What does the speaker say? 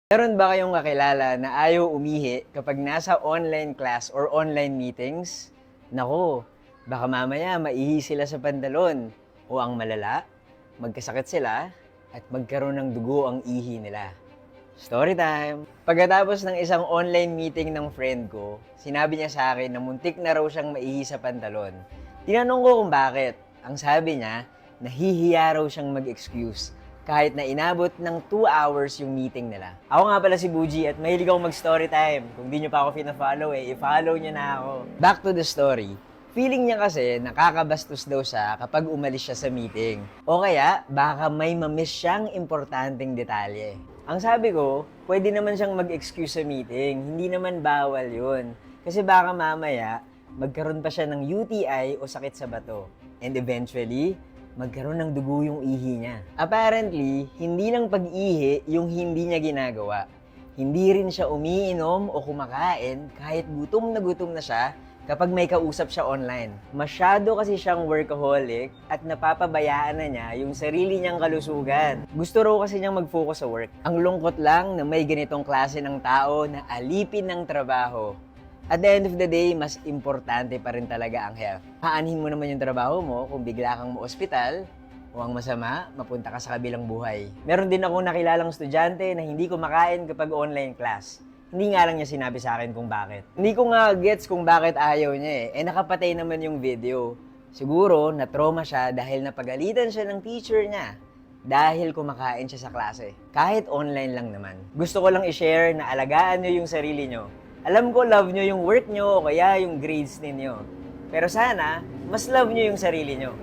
Meron ba kayong kakilala na ayaw umihi kapag nasa online class or online meetings? Nako, baka mamaya maihi sila sa pantalon o ang malala, magkasakit sila at magkaroon ng dugo ang ihi nila. Story time! Pagkatapos ng isang online meeting ng friend ko, sinabi niya sa akin na muntik na raw siyang maihi sa pantalon. Tinanong ko kung bakit. Ang sabi niya, nahihiya raw siyang mag-excuse kahit na inabot ng 2 hours yung meeting nila. Ako nga pala si Buji at mahilig ako mag-story time. Kung di nyo pa ako fina-follow i-follow nyo na ako. Back to the story. Feeling niya kasi nakakabastos daw siya kapag umalis siya sa meeting. O kaya, baka may mamiss siyang importanteng detalye. Ang sabi ko, pwede naman siyang mag-excuse sa meeting. Hindi naman bawal yun. Kasi baka mamaya, magkaroon pa siya ng UTI o sakit sa bato. And eventually, magkaroon ng dugo yung ihi niya. Apparently, hindi lang pag-ihi yung hindi niya ginagawa. Hindi rin siya umiinom o kumakain kahit gutom na siya kapag may kausap siya online. Masyado kasi siyang workaholic at napapabayaan na niya yung sarili niyang kalusugan. Gusto raw kasi niyang mag-focus sa work. Ang lungkot lang na may ganitong klase ng tao na alipin ng trabaho. At the end of the day, mas importante pa rin talaga ang health. Aanhin mo naman yung trabaho mo kung bigla kang ma-ospital o ang masama, mapunta ka sa kabilang buhay. Meron din akong nakilalang estudyante na hindi kumakain kapag online class. Hindi nga lang niya sinabi sa akin kung bakit. Hindi ko nga gets kung bakit ayaw niya nakapatay naman yung video. Siguro, na-trauma siya dahil napagalitan siya ng teacher niya dahil kumakain siya sa klase. Kahit online lang naman. Gusto ko lang i-share na alagaan niyo yung sarili niyo. Alam ko love nyo yung work nyo o kaya yung grades ninyo. Pero sana, mas love nyo yung sarili nyo.